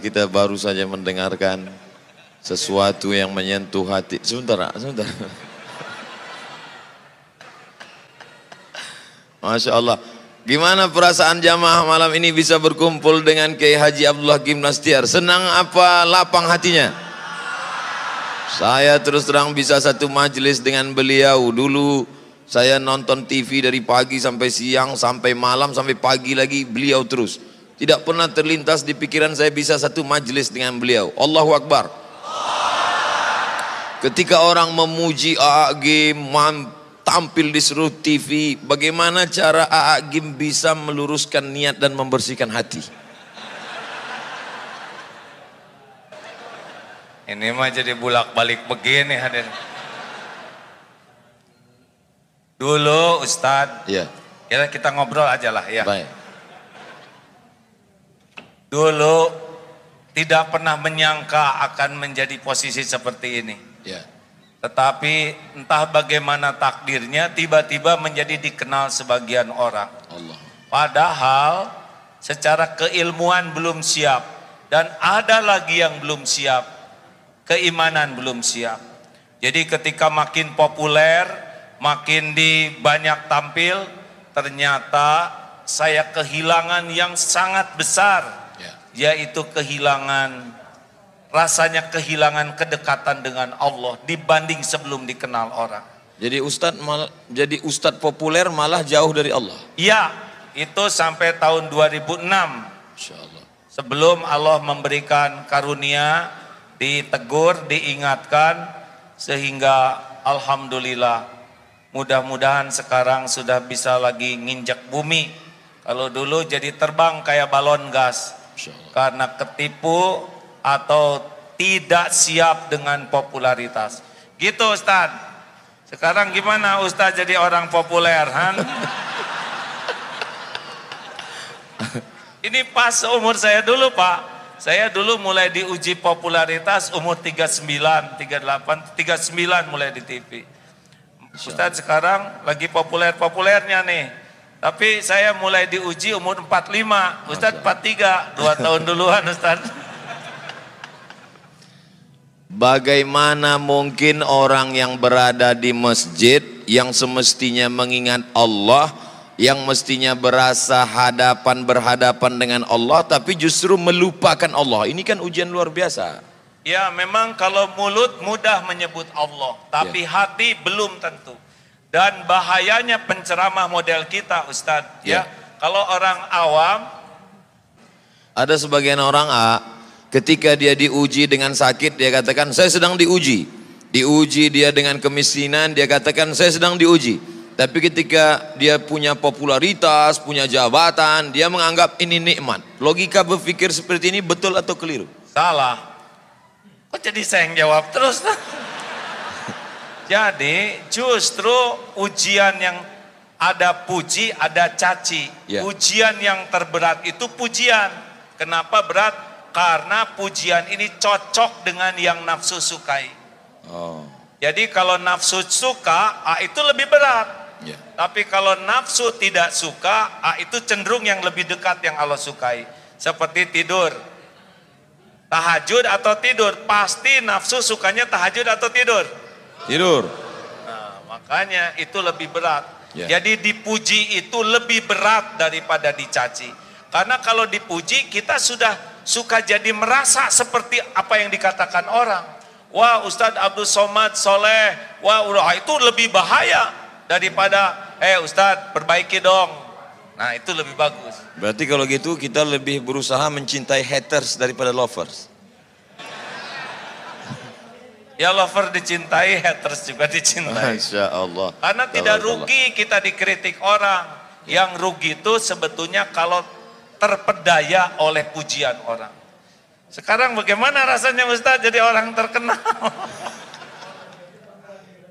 kita baru saja mendengarkan sesuatu yang menyentuh hati. Sebentar. Masya Allah. Gimana perasaan jamaah malam ini bisa berkumpul dengan Kiai Haji Abdullah Hakim Nastiar? Senang apa lapang hatinya? Saya terus terang bisa satu majelis dengan beliau. Dulu saya nonton TV dari pagi sampai siang, sampai malam, sampai pagi lagi beliau terus. Tidak pernah terlintas di pikiran saya bisa satu majelis dengan beliau. Allahu Akbar. Ketika orang memuji A.A. tampil di seluruh TV, bagaimana cara A.A. Gim bisa meluruskan niat dan membersihkan hati? Ini mah jadi bulak-balik begini hadir. Dulu Ustadz, Ya. kita ngobrol aja lah ya. Baik. Dulu tidak pernah menyangka akan menjadi posisi seperti ini. Ya. Tetapi entah bagaimana takdirnya tiba-tiba menjadi dikenal sebagian orang. Allah. Padahal secara keilmuan belum siap dan ada lagi yang belum siap. Keimanan belum siap. Jadi ketika makin populer, makin di banyak tampil, ternyata saya kehilangan yang sangat besar, yaitu rasanya kehilangan kedekatan dengan Allah dibanding sebelum dikenal orang. Jadi ustadz populer malah jauh dari Allah. Iya, itu sampai tahun 2006. Insya Allah. Sebelum Allah memberikan karunia, ditegur, diingatkan, sehingga alhamdulillah mudah-mudahan sekarang sudah bisa lagi nginjak bumi. Kalau dulu jadi terbang kayak balon gas karena ketipu atau tidak siap dengan popularitas. Gitu Ustadz. Sekarang gimana Ustadz jadi orang populer? Ini pas umur saya dulu Pak. Saya dulu mulai diuji popularitas umur 39, 38, 39 mulai di TV. Ustadz sekarang lagi populer-populernya nih. Tapi saya mulai diuji umur 45, Ustadz 43, 2 tahun duluan Ustadz. Bagaimana mungkin orang yang berada di masjid yang semestinya mengingat Allah, yang mestinya berasa berhadapan dengan Allah, tapi justru melupakan Allah? Ini kan ujian luar biasa. Ya memang kalau mulut mudah menyebut Allah, tapi hati belum tentu. Dan bahayanya penceramah model kita Ustadz, kalau orang awam. Ada sebagian orang ketika dia diuji dengan sakit, dia katakan saya sedang diuji. Diuji dia dengan kemiskinan, dia katakan saya sedang diuji. Tapi ketika dia punya popularitas, punya jabatan, dia menganggap ini nikmat. Logika berpikir seperti ini betul atau keliru? Salah. Kok jadi saya yang jawab terus? Jadi justru ujian yang ada puji, ada caci. Ujian yang terberat itu pujian. Kenapa berat? Karena pujian ini cocok dengan yang nafsu sukai. Jadi kalau nafsu suka, itu lebih berat. Tapi kalau nafsu tidak suka, itu cenderung yang lebih dekat yang Allah sukai. Seperti tidur, tahajud atau tidur, pasti nafsu sukanya tahajud atau tidur? Tidur. Nah, makanya itu lebih berat. Jadi dipuji itu lebih berat daripada dicaci. Karena kalau dipuji kita sudah suka jadi merasa seperti apa yang dikatakan orang. Wah Ustadz Abdul Somad soleh, wah itu lebih bahaya daripada Ustadz perbaiki dong. Nah itu lebih bagus. Berarti kalau gitu kita lebih berusaha mencintai haters daripada lovers. Ya lover dicintai, haters juga dicintai. Masya Allah. Karena tidak rugi kita dikritik orang. Yang rugi itu sebetulnya kalau terpedaya oleh pujian orang. Sekarang bagaimana rasanya Ustadz jadi orang terkenal?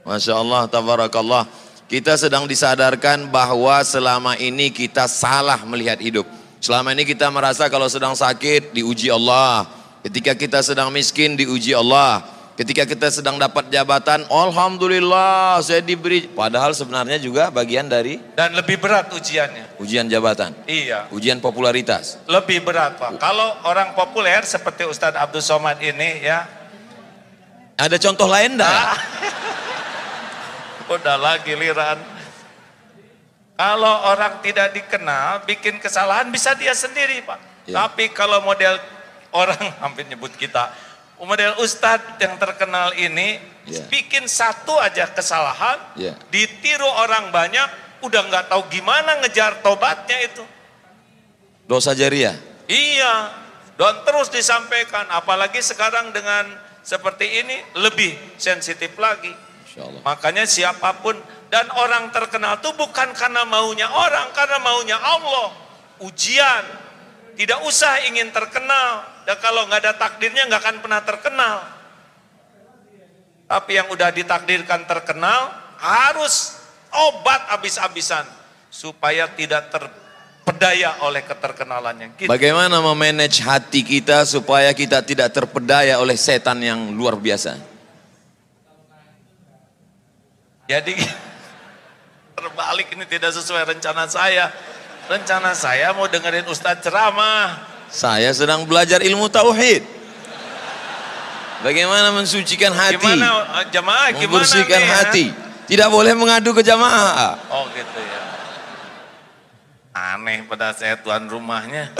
Masya Allah, tabarakallah. Kita sedang disadarkan bahwa selama ini kita salah melihat hidup. Selama ini kita merasa kalau sedang sakit diuji Allah. Ketika kita sedang miskin diuji Allah. Ketika kita sedang dapat jabatan, alhamdulillah saya diberi, padahal sebenarnya juga bagian dari dan lebih berat ujiannya. Ujian jabatan. Iya. Ujian popularitas. Lebih berat, Pak. Kalau orang populer seperti Ustadz Abdul Somad ini ya. Ada contoh lain enggak? Udahlah giliran. Kalau orang tidak dikenal, bikin kesalahan bisa dia sendiri, Pak. Ya. Tapi kalau model orang hampir nyebut kita, model Ustadz yang terkenal ini, bikin satu aja kesalahan, ditiru orang banyak, udah nggak tahu gimana ngejar tobatnya itu. Dosa jariah. Iya, dan terus disampaikan, apalagi sekarang dengan seperti ini lebih sensitif lagi. Makanya siapapun, dan orang terkenal itu bukan karena maunya orang, karena maunya Allah. Ujian, tidak usah ingin terkenal. Dan kalau nggak ada takdirnya nggak akan pernah terkenal. Tapi yang udah ditakdirkan terkenal harus obat habis-habisan supaya tidak terpedaya oleh keterkenalannya. Gitu. Bagaimana memanage hati kita supaya kita tidak terpedaya oleh setan yang luar biasa? Jadi terbalik, ini tidak sesuai rencana saya. Rencana saya mau dengerin Ustadz ceramah. Saya sedang belajar ilmu tauhid. Bagaimana mensucikan hati? Gimana jamaah? Gimana membersihkan nih, hati? Tidak boleh mengadu ke jamaah. Oh gitu ya. Aneh pada saya tuan rumahnya.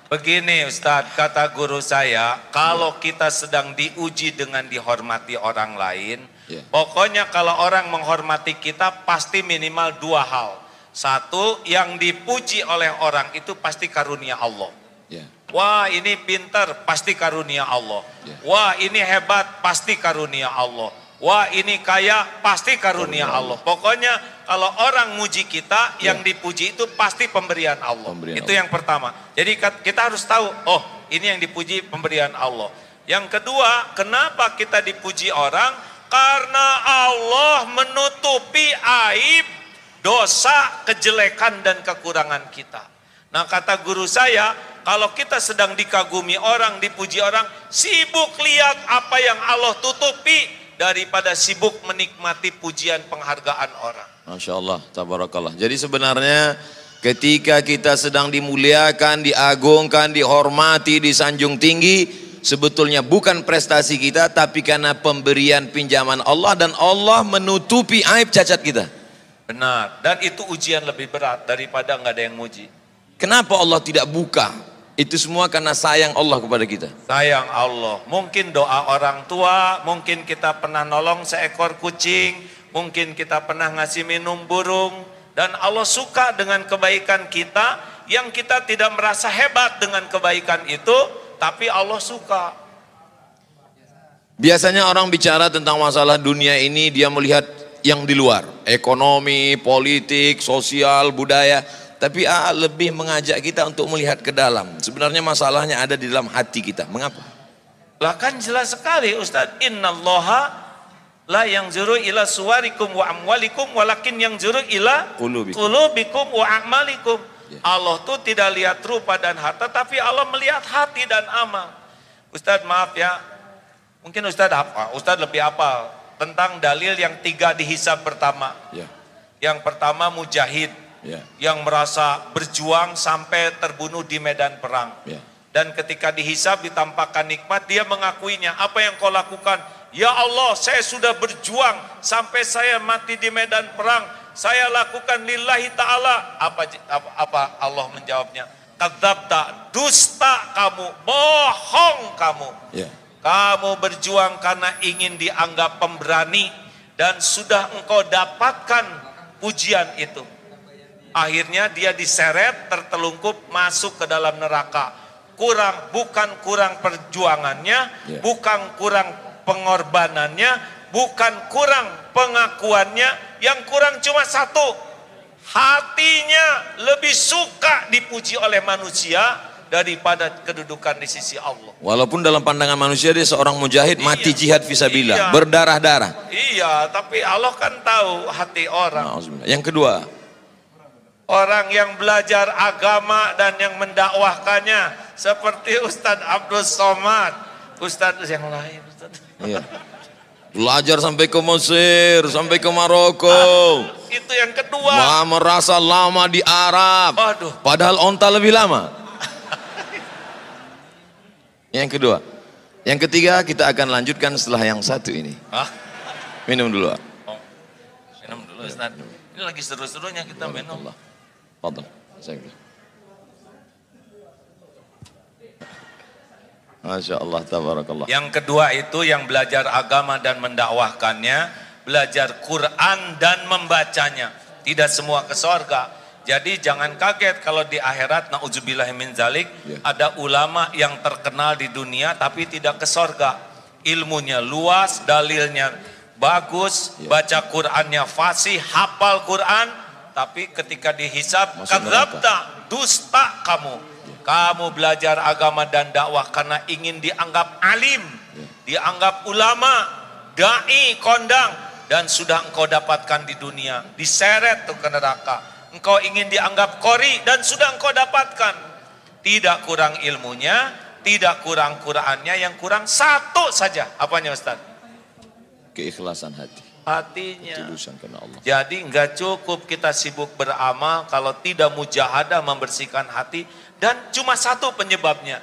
Begini Ustadz, kata guru saya, kalau kita sedang diuji dengan dihormati orang lain, pokoknya kalau orang menghormati kita pasti minimal dua hal. Satu, yang dipuji oleh orang itu pasti karunia Allah. Wah ini pintar, pasti karunia Allah. Wah ini hebat, pasti karunia Allah. Wah ini kaya, pasti karunia Allah. Pokoknya kalau orang muji kita, yang dipuji itu pasti pemberian Allah. Itu yang pertama. Jadi kita harus tahu, oh ini yang dipuji pemberian Allah. Yang kedua, kenapa kita dipuji orang? Karena Allah menutupi aib, dosa, kejelekan dan kekurangan kita. Nah kata guru saya, kalau kita sedang dikagumi orang, dipuji orang, sibuk lihat apa yang Allah tutupi daripada sibuk menikmati pujian penghargaan orang. Masya Allah, tabarakallah. Jadi sebenarnya ketika kita sedang dimuliakan, diagungkan, dihormati, disanjung tinggi, sebetulnya bukan prestasi kita, tapi karena pemberian pinjaman Allah, dan Allah menutupi aib cacat kita. Benar, dan itu ujian lebih berat daripada nggak ada yang muji. Kenapa Allah tidak buka? Itu semua karena sayang Allah kepada kita. Sayang Allah, mungkin doa orang tua, mungkin kita pernah nolong seekor kucing, mungkin kita pernah ngasih minum burung, dan Allah suka dengan kebaikan kita, yang kita tidak merasa hebat dengan kebaikan itu, tapi Allah suka. Biasanya orang bicara tentang masalah dunia ini, dia melihat yang di luar, ekonomi, politik, sosial, budaya, tapi lebih mengajak kita untuk melihat ke dalam. Sebenarnya masalahnya ada di dalam hati kita. Mengapa? Lah kan jelas sekali Ustaz, innallaha la yanzuru ila suwarikum wa amwalikum walakin yanzuru ila qulubikum wa a'malikum. Allah tuh tidak lihat rupa dan harta, tapi Allah melihat hati dan amal. Ustaz maaf ya, mungkin Ustaz hafal, Ustaz lebih hafal tentang dalil yang 3 dihisab pertama. Yang pertama mujahid, yang merasa berjuang sampai terbunuh di medan perang. Dan ketika dihisab ditampakkan nikmat, dia mengakuinya. Apa yang kau lakukan? Ya Allah, saya sudah berjuang sampai saya mati di medan perang. Saya lakukan lillahi ta'ala. Apa Allah menjawabnya? Kadzabta, dusta kamu, bohong kamu. Kamu berjuang karena ingin dianggap pemberani, dan sudah engkau dapatkan pujian itu. Akhirnya dia diseret, tertelungkup, masuk ke dalam neraka. Bukan kurang perjuangannya, bukan kurang pengorbanannya, bukan kurang pengakuannya, yang kurang cuma satu, hatinya lebih suka dipuji oleh manusia daripada kedudukan di sisi Allah. Walaupun dalam pandangan manusia dia seorang mujahid, mati jihad fisabilillah, berdarah-darah. Iya, tapi Allah kan tahu hati orang. Yang kedua, orang yang belajar agama dan yang mendakwahkannya seperti Ustadz Abdul Somad, Ustadz yang lain. Iya. Belajar sampai ke Mesir, sampai ke Maroko. Itu yang kedua. Merasa lama di Arab. Aduh. Padahal onta lebih lama. Yang kedua. Yang ketiga kita akan lanjutkan setelah yang satu ini. Hah? Minum dulu. Oh, minum dulu Ustaz. Ini lagi seru-serunya kita minum. Fadal. Masya Allah, tabarakallah. Yang kedua itu yang belajar agama dan mendakwahkannya, belajar Quran dan membacanya. Tidak semua ke sorga. Jadi jangan kaget kalau di akhirat, na'udzubillah min zalik, ada ulama yang terkenal di dunia tapi tidak ke sorga. Ilmunya luas, dalilnya bagus, baca Qurannya fasih, hafal Quran, tapi ketika dihisab, kadzabta, dusta kamu. Kamu belajar agama dan dakwah karena ingin dianggap alim, dianggap ulama, dai, kondang, dan sudah engkau dapatkan di dunia, diseret tuh ke neraka. Engkau ingin dianggap qori dan sudah engkau dapatkan. Tidak kurang ilmunya, tidak kurang Qurannya, yang kurang satu saja. Apanya Ustaz? Keikhlasan hati. Hatinya. Ketulusan karena Allah. Jadi enggak cukup kita sibuk beramal kalau tidak mujahadah membersihkan hati. Dan cuma satu penyebabnya,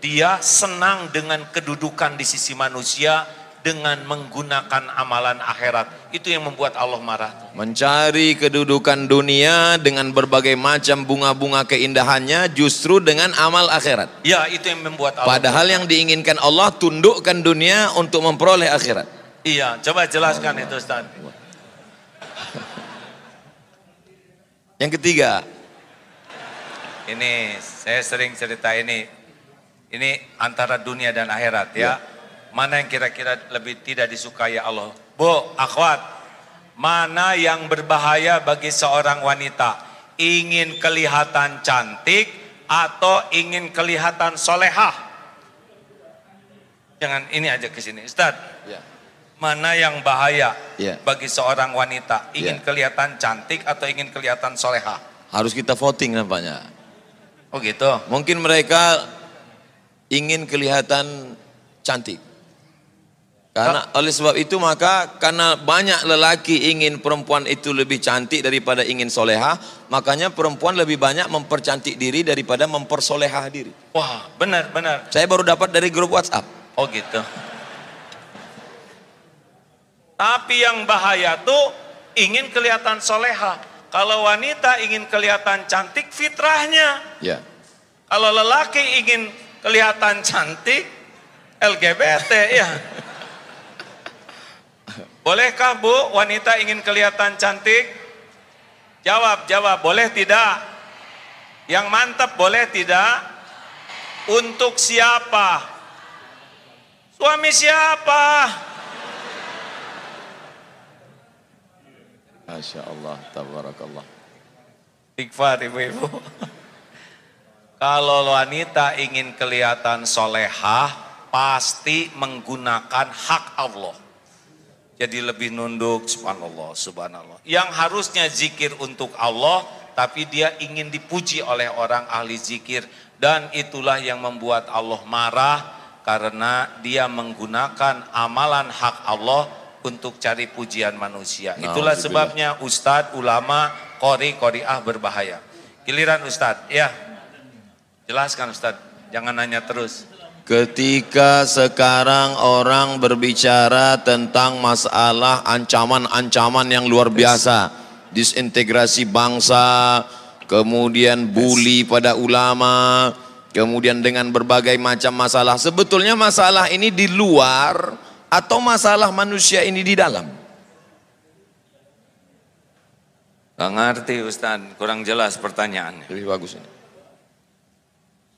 dia senang dengan kedudukan di sisi manusia dengan menggunakan amalan akhirat. Itu yang membuat Allah marah. Mencari kedudukan dunia dengan berbagai macam bunga-bunga keindahannya justru dengan amal akhirat. Ya, itu yang membuat Allah. Padahal yang diinginkan Allah, tundukkan dunia untuk memperoleh akhirat. Iya, coba jelaskan itu Ustaz. Yang ketiga, ini saya sering cerita ini antara dunia dan akhirat ya. Mana yang kira-kira lebih tidak disukai Allah? Bu, akhwat, mana yang berbahaya bagi seorang wanita? Ingin kelihatan cantik atau ingin kelihatan solehah? Jangan ini aja ke sini, Ustaz. ya. Mana yang bahaya Ya. bagi seorang wanita? Ingin kelihatan cantik atau ingin kelihatan solehah? Harus kita voting nampaknya. Oh gitu. Mungkin mereka ingin kelihatan cantik. Karena oleh sebab itu maka karena banyak lelaki ingin perempuan itu lebih cantik daripada ingin solehah, makanya perempuan lebih banyak mempercantik diri daripada mempersolehah diri. Wah, benar. Saya baru dapat dari grup WhatsApp. Oh gitu. Tapi yang bahaya tuh ingin kelihatan solehah. Kalau wanita ingin kelihatan cantik, fitrahnya. Ya. Kalau lelaki ingin kelihatan cantik, LGBT ya. Bolehkah Bu, wanita ingin kelihatan cantik? Jawab, boleh tidak? Yang mantap boleh tidak? Untuk siapa? Suami siapa? Masya Allah, tabarakallah. Istighfar ibu-ibu. Kalau wanita ingin kelihatan solehah, pasti menggunakan hak Allah. Jadi lebih nunduk, subhanallah. Yang harusnya zikir untuk Allah, tapi dia ingin dipuji oleh orang ahli zikir. Dan itulah yang membuat Allah marah, karena dia menggunakan amalan hak Allah untuk cari pujian manusia. Itulah sebabnya ustadz, ulama, qori'ah berbahaya. Giliran ustadz, ya. Jelaskan ustadz, jangan nanya terus. Ketika sekarang orang berbicara tentang masalah ancaman-ancaman yang luar biasa, disintegrasi bangsa, kemudian bully pada ulama, kemudian dengan berbagai macam masalah. Sebetulnya masalah ini di luar atau masalah manusia ini di dalam? Gak ngerti Ustaz, kurang jelas pertanyaannya. Lebih bagus ini.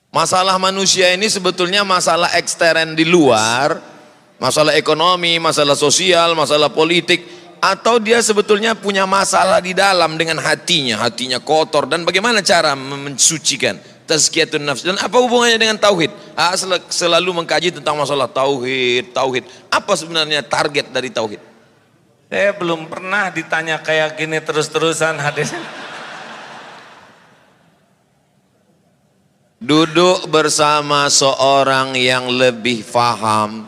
Masalah manusia ini sebetulnya masalah ekstern di luar, masalah ekonomi, masalah sosial, masalah politik, atau dia sebetulnya punya masalah di dalam dengan hatinya kotor, dan bagaimana cara mensucikan tazkiyatun nafs, dan apa hubungannya dengan tauhid? Selalu mengkaji tentang masalah tauhid. Apa sebenarnya target dari tauhid? Saya belum pernah ditanya kayak gini terus-terusan hadis. Duduk bersama seorang yang lebih faham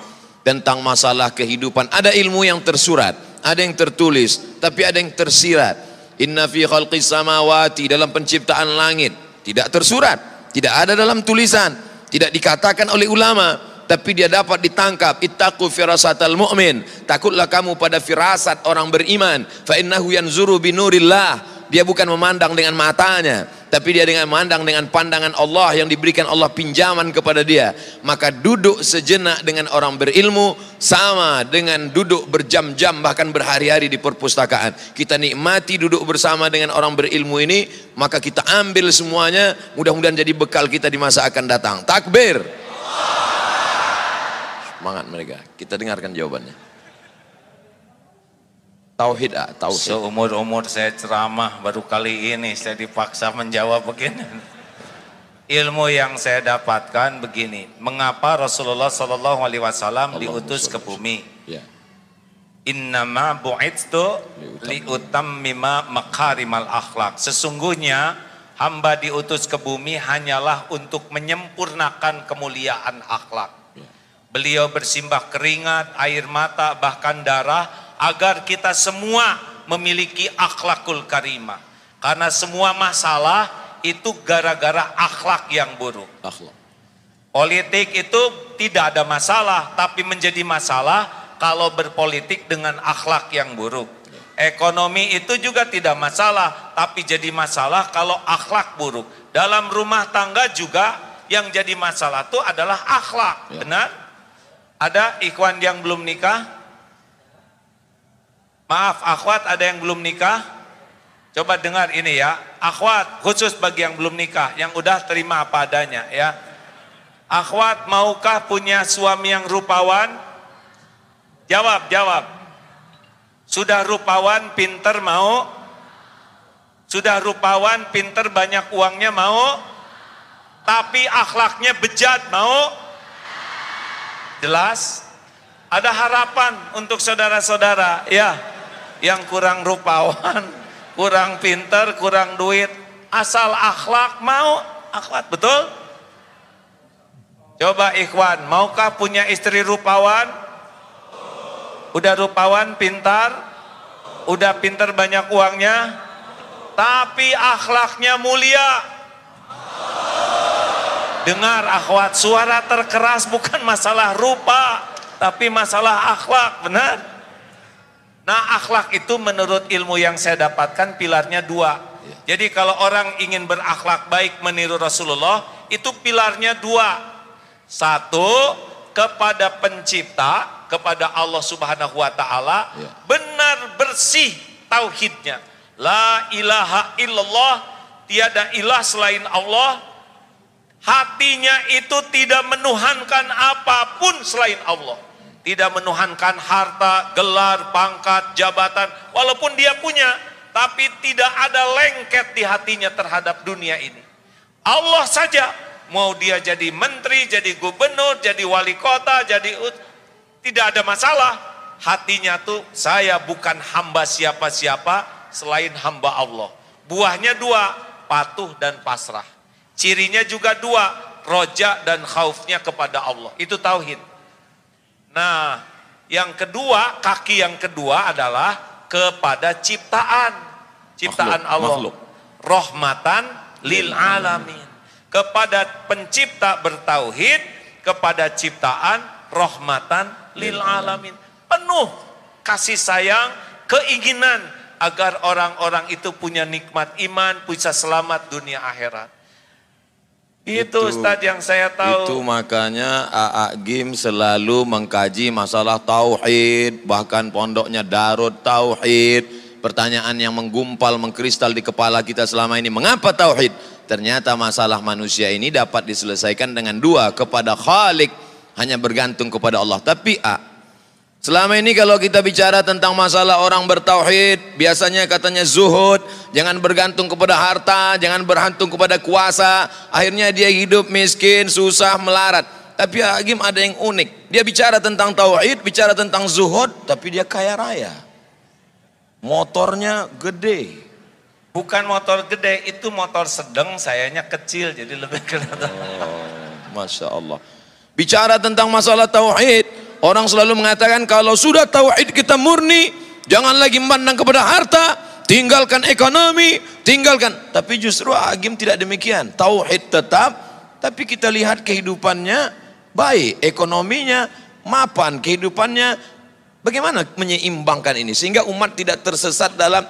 tentang masalah kehidupan. Ada ilmu yang tersurat, ada yang tertulis, tapi ada yang tersirat. Inna fi khalqis samawati, dalam penciptaan langit, tidak tersurat, tidak ada dalam tulisan, tidak dikatakan oleh ulama, tapi dia dapat ditangkap. Ittaqu firasatal mu'min, takutlah kamu pada firasat orang beriman. Fa innahu yanzuru binurillah, dia bukan memandang dengan matanya, tapi dia dengan memandang dengan pandangan Allah yang diberikan Allah pinjaman kepada dia. Maka duduk sejenak dengan orang berilmu sama dengan duduk berjam-jam bahkan berhari-hari di perpustakaan. Kita nikmati duduk bersama dengan orang berilmu ini, maka kita ambil semuanya, mudah-mudahan jadi bekal kita di masa akan datang. Takbir. Semangat mereka. Kita dengarkan jawabannya. Tauhid, tauhid. Seumur-umur saya ceramah, baru kali ini saya dipaksa menjawab begini. Ilmu yang saya dapatkan begini, mengapa Rasulullah Shallallahu Alaihi Wasallam diutus ke bumi? Ya. Innama bu'itstu liutammima makarimal akhlak. Sesungguhnya hamba diutus ke bumi hanyalah untuk menyempurnakan kemuliaan akhlak. Ya. Beliau bersimbah keringat, air mata, bahkan darah, agar kita semua memiliki akhlakul karimah. Karena semua masalah itu gara-gara akhlak yang buruk. Akhlak. Politik itu tidak ada masalah, tapi menjadi masalah kalau berpolitik dengan akhlak yang buruk. Ekonomi itu juga tidak masalah, tapi jadi masalah kalau akhlak buruk. Dalam rumah tangga juga yang jadi masalah itu adalah akhlak. Benar? Ada ikhwan yang belum nikah? Maaf, akhwat ada yang belum nikah? Coba dengar ini ya, akhwat khusus bagi yang belum nikah, yang udah terima apa adanya ya. Akhwat maukah punya suami yang rupawan? Jawab, jawab. Sudah rupawan, pinter mau? Sudah rupawan, pinter, banyak uangnya mau? Tapi akhlaknya bejat mau? Jelas? Ada harapan untuk saudara-saudara ya, yang kurang rupawan, kurang pinter, kurang duit, asal akhlak mau, akhlak, betul? Coba ikhwan, maukah punya istri rupawan? Udah rupawan, pintar, udah pinter, banyak uangnya, tapi akhlaknya mulia. Dengar akhwat, suara terkeras bukan masalah rupa, tapi masalah akhlak, benar? Nah, akhlak itu menurut ilmu yang saya dapatkan pilarnya dua. Jadi kalau orang ingin berakhlak baik meniru Rasulullah, itu pilarnya dua. Satu, kepada pencipta, kepada Allah Subhanahu wa Ta'ala, benar bersih tauhidnya. La ilaha illallah, tiada ilah selain Allah. Hatinya itu tidak menuhankan apapun selain Allah. Tidak menuhankan harta, gelar, pangkat, jabatan, walaupun dia punya, tapi tidak ada lengket di hatinya terhadap dunia ini. Allah saja, mau dia jadi menteri, jadi gubernur, jadi wali kota, tidak ada masalah. Hatinya tuh, saya bukan hamba siapa-siapa selain hamba Allah. Buahnya dua, patuh dan pasrah. Cirinya juga dua, roja dan khaufnya kepada Allah. Itu tauhid. Nah, yang kedua, kaki yang kedua adalah kepada ciptaan Allah. Makhluk. Rahmatan lil alamin. Kepada pencipta bertauhid, kepada ciptaan rahmatan lil alamin. Penuh kasih sayang, keinginan agar orang-orang itu punya nikmat iman, bisa selamat dunia akhirat. Itu Ustadz yang saya tahu. Itu makanya AA Gim selalu mengkaji masalah tauhid, bahkan pondoknya Darut Tauhid. Pertanyaan yang menggumpal, mengkristal di kepala kita selama ini, mengapa tauhid? Ternyata masalah manusia ini dapat diselesaikan dengan dua, kepada Khalik, hanya bergantung kepada Allah. Tapi selama ini kalau kita bicara tentang masalah orang bertauhid, biasanya katanya zuhud, jangan bergantung kepada harta, jangan bergantung kepada kuasa, akhirnya dia hidup miskin, susah, melarat. Tapi Agim ada yang unik, dia bicara tentang tauhid, bicara tentang zuhud, tapi dia kaya raya. Motornya gede. Bukan motor gede, itu motor sedang, sayanya kecil, jadi lebih kelihatan. Masya Allah. Bicara tentang masalah tauhid, Orang selalu mengatakan kalau sudah tauhid kita murni, jangan lagi memandang kepada harta, tinggalkan ekonomi, tinggalkan. Tapi justru Agim tidak demikian. Tauhid tetap, tapi kita lihat kehidupannya baik, ekonominya mapan, kehidupannya bagaimana menyeimbangkan ini sehingga umat tidak tersesat dalam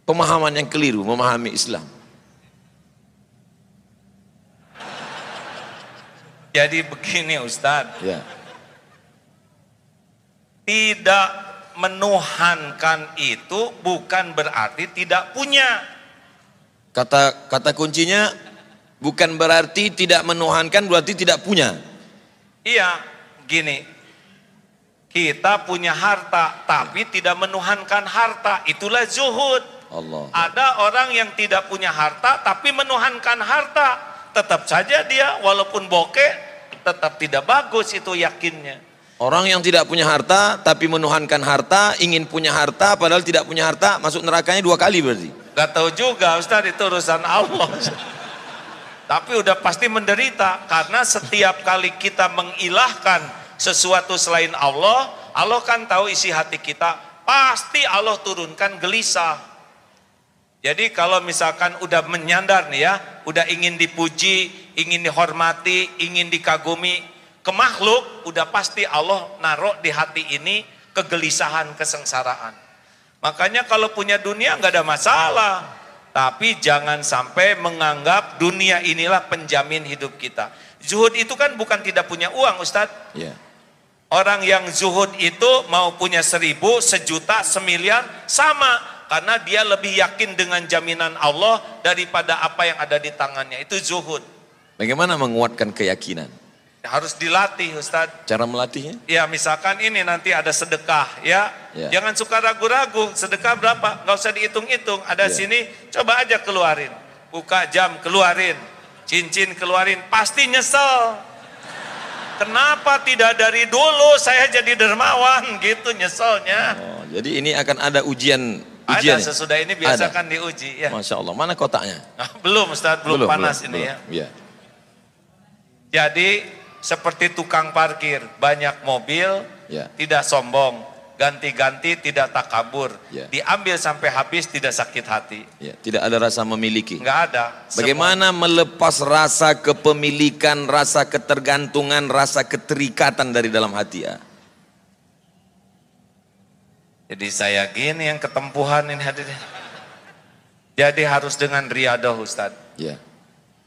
pemahaman yang keliru memahami Islam. Jadi begini Ustadz, Ya. Tidak menuhankan itu bukan berarti tidak punya. Kata kuncinya bukan berarti tidak menuhankan, berarti tidak punya. Iya, gini, kita punya harta tapi tidak menuhankan harta, itulah zuhud. Allah. Ada orang yang tidak punya harta tapi menuhankan harta, tetap saja dia walaupun bokeh tetap tidak bagus itu yakinnya. Orang yang tidak punya harta tapi menuhankan harta, ingin punya harta padahal tidak punya harta, masuk nerakanya 2 kali berarti. Gak tahu juga Ustaz, itu urusan Allah. Tapi udah pasti menderita karena setiap kali kita mengilahkan sesuatu selain Allah, Allah kan tahu isi hati kita, pasti Allah turunkan gelisah. Jadi kalau misalkan udah menyandar nih ya, udah ingin dipuji, ingin dihormati, ingin dikagumi ke makhluk, udah pasti Allah naruh di hati ini kegelisahan, kesengsaraan. Makanya kalau punya dunia nggak ada masalah, tapi jangan sampai menganggap dunia inilah penjamin hidup kita. Zuhud itu kan bukan tidak punya uang Ustadz. Ya. Orang yang zuhud itu mau punya 1000, 1.000.000, 1.000.000.000 sama. Karena dia lebih yakin dengan jaminan Allah daripada apa yang ada di tangannya. Itu zuhud. Bagaimana menguatkan keyakinan? Harus dilatih Ustadz. Cara melatihnya? Ya misalkan ini nanti ada sedekah ya. Jangan suka ragu-ragu, sedekah berapa? Gak usah dihitung-hitung. Ada sini, coba aja keluarin. Buka jam, keluarin. Cincin keluarin, pasti nyesel. Kenapa tidak dari dulu saya jadi dermawan gitu nyeselnya. Oh, jadi ini akan ada ujian. Ada sesudah ini biasakan diuji ya. Masya Allah, mana kotaknya? Belum Ustaz, belum panas ini ya. Ya. Jadi seperti tukang parkir, banyak mobil, tidak sombong, ganti-ganti tidak takabur, diambil sampai habis tidak sakit hati. Ya, tidak ada rasa memiliki. Enggak ada. Bagaimana melepas rasa kepemilikan, rasa ketergantungan, rasa keterikatan dari dalam hati ya? Jadi saya gini yang ketempuhan ini hadirin. Jadi harus dengan riadah Ustaz. Ya.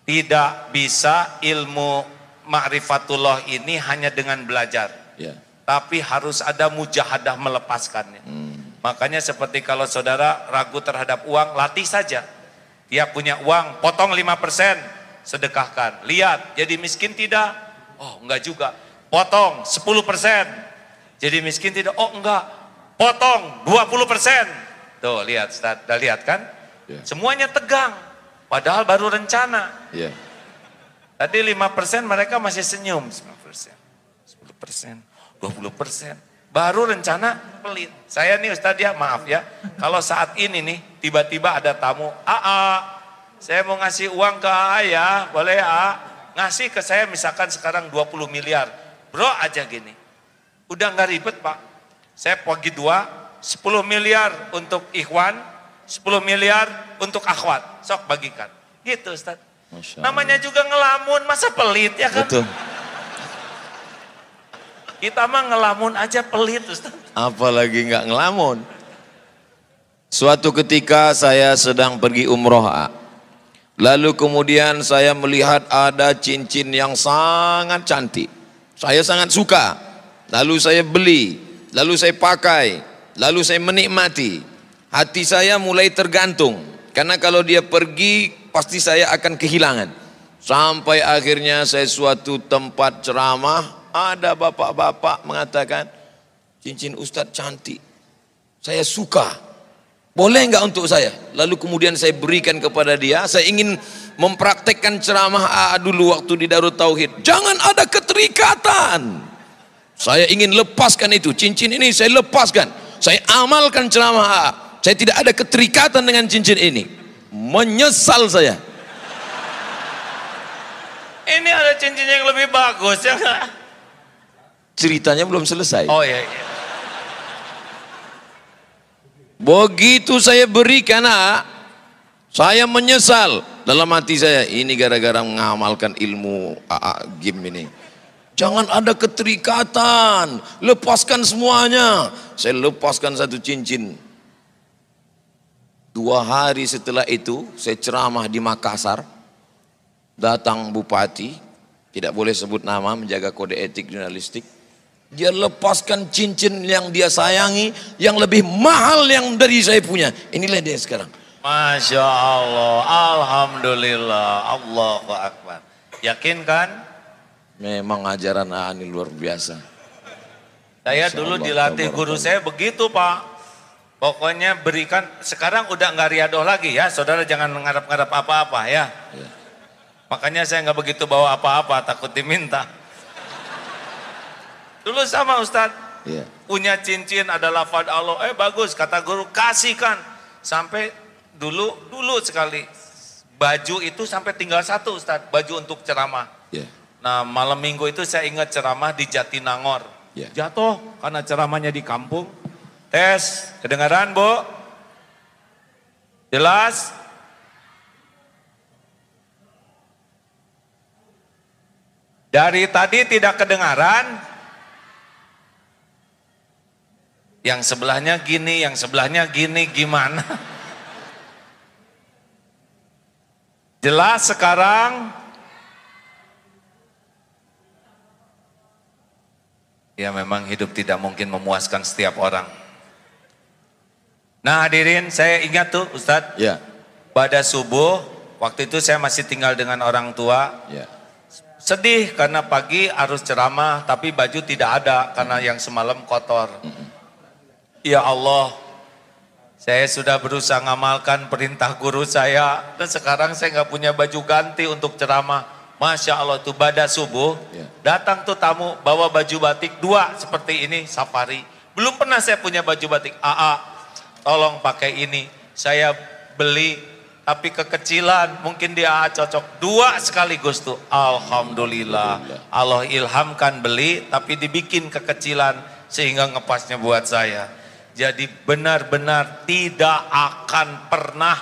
Tidak bisa ilmu ma'rifatullah ini hanya dengan belajar. Ya. Tapi harus ada mujahadah melepaskannya. Makanya seperti kalau saudara ragu terhadap uang, latih saja. Dia punya uang, potong 5%, sedekahkan. Lihat, jadi miskin tidak? Oh enggak juga. Potong 10%, jadi miskin tidak? Oh enggak. Potong 20%. Tuh lihat Ustaz, udah lihat kan? Semuanya tegang. Padahal baru rencana. Tadi 5% mereka masih senyum. 5%, 10%, 20%. Baru rencana pelit. Saya nih Ustaz ya, maaf ya. Kalau saat ini nih, tiba-tiba ada tamu. Saya mau ngasih uang ke AA ya, boleh AA? Ngasih ke saya misalkan sekarang 20 miliar. Bro aja gini. Udah nggak ribet Pak. Saya bagi 2, 10 miliar untuk ikhwan, 10 miliar untuk akhwat. Sok bagikan. Gitu Ustaz. Namanya juga ngelamun, masa pelit ya kan? Betul. Kita mah ngelamun aja pelit Ustaz. Apalagi nggak ngelamun. Suatu ketika saya sedang pergi umroh. Lalu kemudian saya melihat ada cincin yang sangat cantik. Saya sangat suka. Lalu saya beli. Lalu saya pakai, lalu saya menikmati. Hati saya mulai tergantung, karena kalau dia pergi pasti saya akan kehilangan. Sampai akhirnya saya suatu tempat ceramah, ada bapak-bapak mengatakan, cincin Ustadz cantik, saya suka, boleh nggak untuk saya? Lalu kemudian saya berikan kepada dia. Saya ingin mempraktekkan ceramah dulu waktu di Darut Tauhid. Jangan ada keterikatan. Saya ingin lepaskan itu, cincin ini saya lepaskan. Saya amalkan ceramah. Saya tidak ada keterikatan dengan cincin ini. Menyesal saya. Ini ada cincin yang lebih bagus ya. Ceritanya belum selesai. Oh iya, iya. Begitu saya berikan saya menyesal dalam hati saya. Ini gara-gara mengamalkan ilmu game ini. Jangan ada keterikatan, lepaskan semuanya. Saya lepaskan satu cincin. 2 hari setelah itu saya ceramah di Makassar. Datang bupati, tidak boleh sebut nama, menjaga kode etik jurnalistik. Dia lepaskan cincin yang dia sayangi, yang lebih mahal yang dari saya punya. Inilah dia sekarang. Masya Allah, Alhamdulillah, Allahu Akbar. Yakin kan? Memang ajaran ini luar biasa. Saya dulu dilatih guru saya begitu Pak. Pokoknya berikan, sekarang udah nggak riadoh lagi ya, saudara jangan ngarap-ngarap apa-apa ya. Makanya saya nggak begitu bawa apa-apa, takut diminta. Dulu sama Ustadz, punya cincin ada lafaz Allah, bagus kata guru, kasihkan. Sampai dulu sekali, baju itu sampai tinggal 1 Ustadz, baju untuk ceramah. Nah malam minggu itu saya ingat ceramah di Jatinangor. Jatuh karena ceramahnya di kampung. Tes, kedengaran Bu? Jelas? Dari tadi tidak kedengaran. Yang sebelahnya gini, yang sebelahnya gini, gimana? Jelas sekarang? Ya memang hidup tidak mungkin memuaskan setiap orang. Nah hadirin, saya ingat tuh Ustadz, pada subuh, waktu itu saya masih tinggal dengan orang tua, sedih karena pagi harus ceramah, tapi baju tidak ada karena yang semalam kotor. Ya Allah, saya sudah berusaha ngamalkan perintah guru saya, dan sekarang saya nggak punya baju ganti untuk ceramah. Masya Allah tuh pada subuh, datang tuh tamu bawa baju batik 2 seperti ini, safari. Belum pernah saya punya baju batik, tolong pakai ini, saya beli tapi kekecilan, mungkin dia cocok 2 sekaligus tuh. Alhamdulillah, Allah ilhamkan beli tapi dibikin kekecilan sehingga ngepasnya buat saya. Jadi benar-benar tidak akan pernah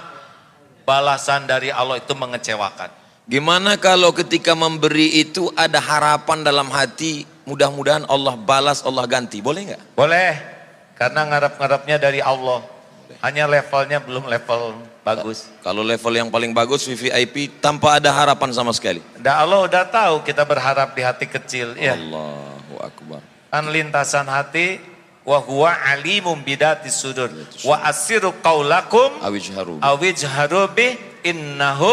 balasan dari Allah itu mengecewakan. Gimana kalau ketika memberi itu ada harapan dalam hati, mudah-mudahan Allah balas, Allah ganti, boleh nggak? Boleh. Karena ngarap-ngarapnya dari Allah, hanya levelnya belum level bagus. Kalau level yang paling bagus VVIP tanpa ada harapan sama sekali. Allah udah tahu kita berharap di hati kecil. Ya. Allahu Akbar. Kan lintasan hati, wa huwa alimum bidatis sudur, wa asiru qaulakum awijharu bi innahu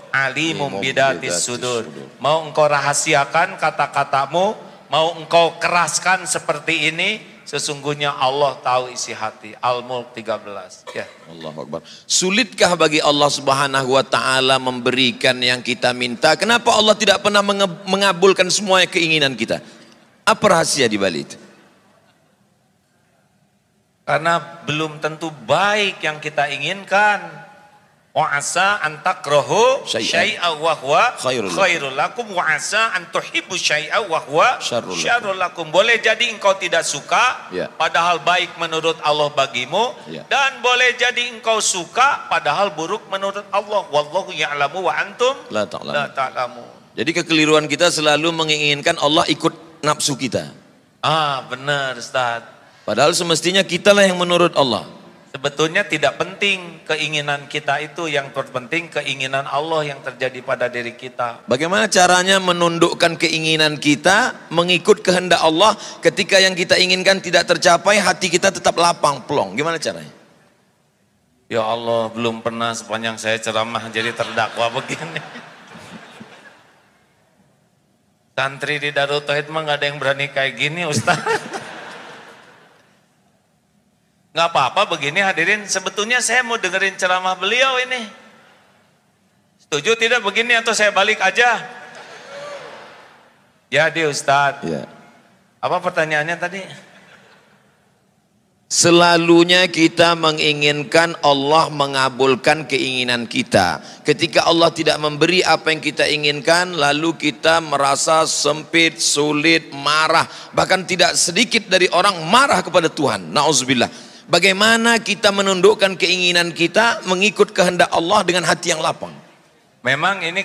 alimum bidatis sudur. Mau engkau rahasiakan kata-katamu, mau engkau keraskan seperti ini, sesungguhnya Allah tahu isi hati. Al-Mulk 13. Ya. Allahu Akbar. Sulitkah bagi Allah Subhanahu wa taala memberikan yang kita minta? Kenapa Allah tidak pernah mengabulkan semua keinginan kita? Apa rahasia di balik itu? Karena belum tentu baik yang kita inginkan. Wa asa an takrahu syai'a wa huwa khairul lakum wa asa an tuhibbu syai'a wa huwa syarrul lakum. Boleh jadi engkau tidak suka padahal baik menurut Allah bagimu, dan boleh jadi engkau suka padahal buruk menurut Allah. Wallahu ya'lamu wa antum la ta'lamun. Jadi kekeliruan kita selalu menginginkan Allah ikut nafsu kita. Benar Ustaz. Padahal semestinya kitalah yang menurut Allah. Sebetulnya tidak penting keinginan kita itu, yang terpenting keinginan Allah yang terjadi pada diri kita. Bagaimana caranya menundukkan keinginan kita, mengikut kehendak Allah ketika yang kita inginkan tidak tercapai, hati kita tetap lapang, plong. Gimana caranya? Ya Allah, belum pernah sepanjang saya ceramah jadi terdakwa begini. Santri di Darut Tauhid mah gak ada yang berani kayak gini Ustaz. Nggak apa-apa begini hadirin, sebetulnya saya mau dengerin ceramah beliau ini. Setuju tidak begini atau saya balik aja? Ya di Ustadz. Apa pertanyaannya tadi? Selalunya kita menginginkan Allah mengabulkan keinginan kita. Ketika Allah tidak memberi apa yang kita inginkan, lalu kita merasa sempit, sulit, marah. Bahkan tidak sedikit dari orang marah kepada Tuhan. Na'udzubillah. Bagaimana kita menundukkan keinginan kita mengikut kehendak Allah dengan hati yang lapang? Memang ini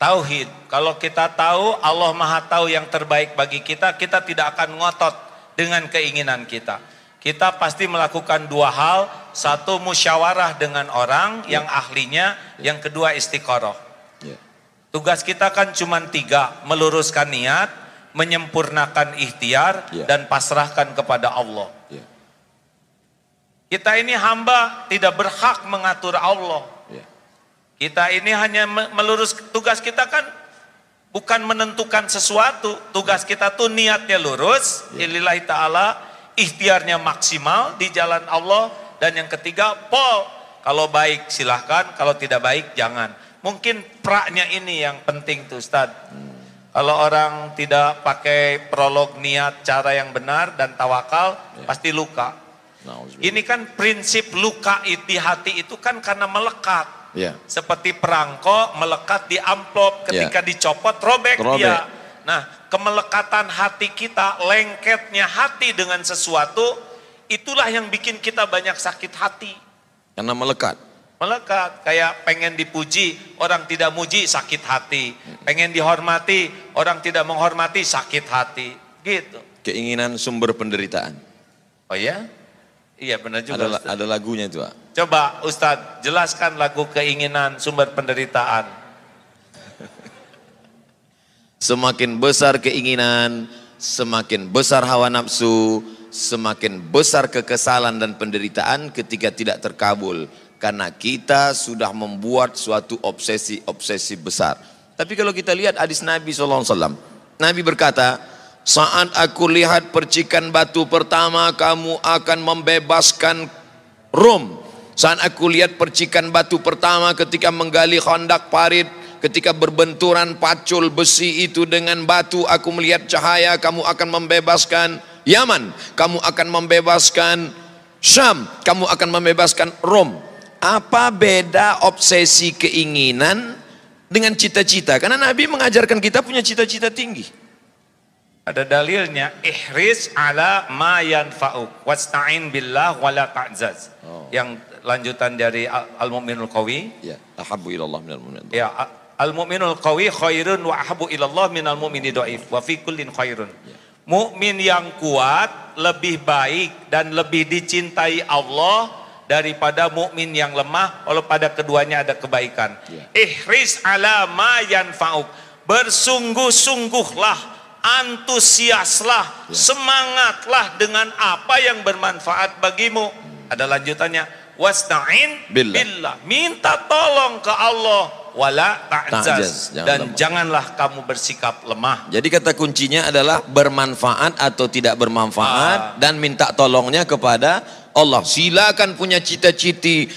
tauhid. Kalau kita tahu Allah Maha tahu yang terbaik bagi kita, kita tidak akan ngotot dengan keinginan kita. Kita pasti melakukan dua hal. Satu, musyawarah dengan orang yang ahlinya. Yang kedua, istiqoroh. Tugas kita kan cuma 3. Meluruskan niat, menyempurnakan ikhtiar, dan pasrahkan kepada Allah. Kita ini hamba tidak berhak mengatur Allah. Kita ini hanya melurus. Tugas kita kan bukan menentukan sesuatu. Tugas kita tuh niatnya lurus, lillahi ta'ala, ikhtiarnya maksimal di jalan Allah. Dan yang ketiga, kalau baik silahkan, kalau tidak baik jangan. Mungkin praknya ini yang penting tuh Ustaz. Kalau orang tidak pakai prolog niat cara yang benar dan tawakal, pasti luka. Ini kan prinsip luka di hati itu kan karena melekat. Seperti perangko melekat di amplop, ketika dicopot robek dia. Nah, kemelekatan hati kita, lengketnya hati dengan sesuatu, itulah yang bikin kita banyak sakit hati. Karena melekat. Melekat, kayak pengen dipuji, orang tidak muji, sakit hati. Pengen dihormati, orang tidak menghormati, sakit hati. Gitu. Keinginan sumber penderitaan. Oh ya? Iya benar juga. Ada lagunya itu, Pak. Coba Ustadz, jelaskan lagu keinginan sumber penderitaan. Semakin besar keinginan, semakin besar hawa nafsu, semakin besar kekesalan dan penderitaan ketika tidak terkabul. Karena kita sudah membuat suatu obsesi besar. Tapi kalau kita lihat hadis Nabi SAW, Nabi berkata, saat aku lihat percikan batu pertama, kamu akan membebaskan Rom. Saat aku lihat percikan batu pertama ketika menggali khandak parit, ketika berbenturan pacul besi itu dengan batu, aku melihat cahaya, kamu akan membebaskan Yaman, kamu akan membebaskan Syam, kamu akan membebaskan Rom. Apa beda obsesi keinginan dengan cita-cita? Karena Nabi mengajarkan kita punya cita-cita tinggi. Ada dalilnya, ihris ala ma yanfa'uk wasta'in billah wala ta'zaz. Yang lanjutan dari Al-Mu'minul Qawi. Ya, ahabbu ilallah minal mu'min. Ya, Al-Mu'minul Qawi khairun wa ahabbu ilallah minal mu'mini dhaif wa fi kullin khairun. Mukmin yang kuat lebih baik dan lebih dicintai Allah daripada mukmin yang lemah, walau pada keduanya ada kebaikan. Ihris ala ma yanfa'uk. Bersungguh-sungguhlah, antusiaslah, semangatlah dengan apa yang bermanfaat bagimu. Ada lanjutannya, wasta'in billah. Minta tolong ke Allah. Wala ta'jaz, dan janganlah kamu bersikap lemah. Jadi kata kuncinya adalah bermanfaat atau tidak bermanfaat, dan minta tolongnya kepada Allah. Silakan punya cita-citi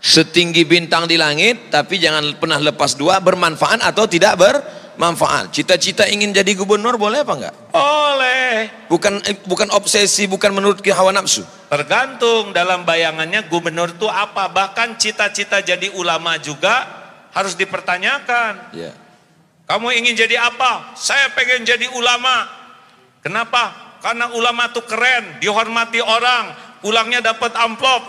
setinggi bintang di langit, tapi jangan pernah lepas dua, bermanfaat atau tidak bermanfaat. Cita-cita ingin jadi gubernur boleh apa enggak? Boleh. Bukan obsesi, bukan menurut hawa nafsu. Tergantung dalam bayangannya gubernur itu apa. Bahkan cita-cita jadi ulama juga harus dipertanyakan. Kamu ingin jadi apa? Saya pengen jadi ulama. Kenapa? Karena ulama itu keren, dihormati orang, pulangnya dapat amplop.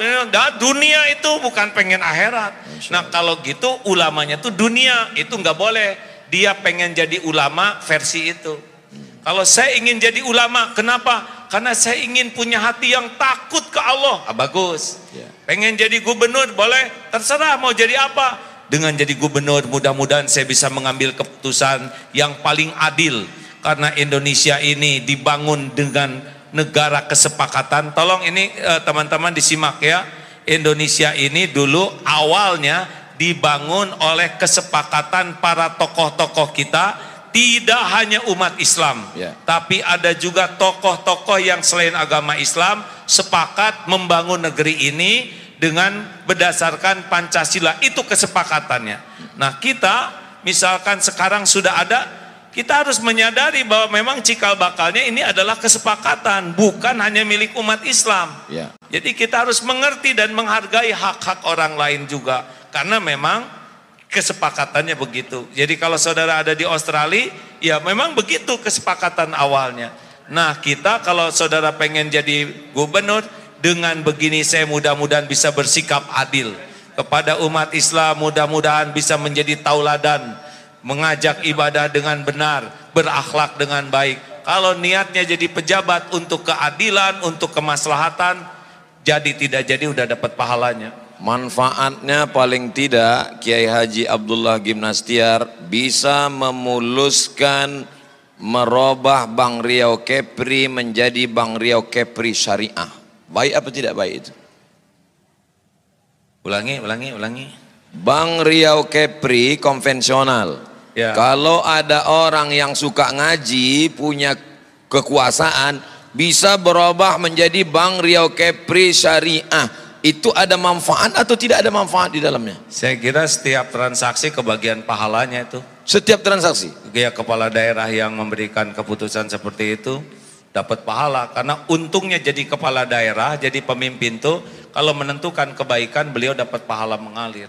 Dunia itu bukan pengen akhirat. Nah kalau gitu ulamanya tuh dunia, itu nggak boleh. Dia pengen jadi ulama versi itu. Kalau saya ingin jadi ulama, kenapa? Karena saya ingin punya hati yang takut ke Allah. Bagus. Pengen jadi gubernur, boleh. Terserah mau jadi apa. Dengan jadi gubernur, mudah-mudahan saya bisa mengambil keputusan yang paling adil. Karena Indonesia ini dibangun dengan negara kesepakatan. Tolong ini teman-teman disimak ya. Indonesia ini dulu awalnya dibangun oleh kesepakatan para tokoh-tokoh kita. Tidak hanya umat Islam, tapi ada juga tokoh-tokoh yang selain agama Islam sepakat membangun negeri ini dengan berdasarkan Pancasila. Itu kesepakatannya. Nah kita misalkan sekarang sudah ada kita harus menyadari bahwa memang cikal bakalnya ini adalah kesepakatan, bukan hanya milik umat Islam. Ya. Jadi kita harus mengerti dan menghargai hak-hak orang lain juga, karena memang kesepakatannya begitu. Jadi kalau saudara ada di Australia, ya memang begitu kesepakatan awalnya. Nah, kita kalau saudara pengen jadi gubernur, dengan begini saya mudah-mudahan bisa bersikap adil kepada umat Islam, mudah-mudahan bisa menjadi tauladan, mengajak ibadah dengan benar, berakhlak dengan baik. Kalau niatnya jadi pejabat untuk keadilan, untuk kemaslahatan, jadi tidak jadi udah dapat pahalanya. Manfaatnya paling tidak Kiai Haji Abdullah Gimnastiar bisa memuluskan, merubah Bank Riau Kepri menjadi Bank Riau Kepri Syariah. Baik apa tidak baik itu? Ulangi. Bank Riau Kepri konvensional. Ya. Kalau ada orang yang suka ngaji, punya kekuasaan, bisa berubah menjadi Bank Riau Kepri Syariah. Itu ada manfaat atau tidak ada manfaat di dalamnya? Saya kira setiap transaksi kebagian pahalanya itu. Setiap transaksi? Ya, kepala daerah yang memberikan keputusan seperti itu dapat pahala. Karena untungnya jadi kepala daerah, jadi pemimpin tuh, kalau menentukan kebaikan beliau dapat pahala mengalir.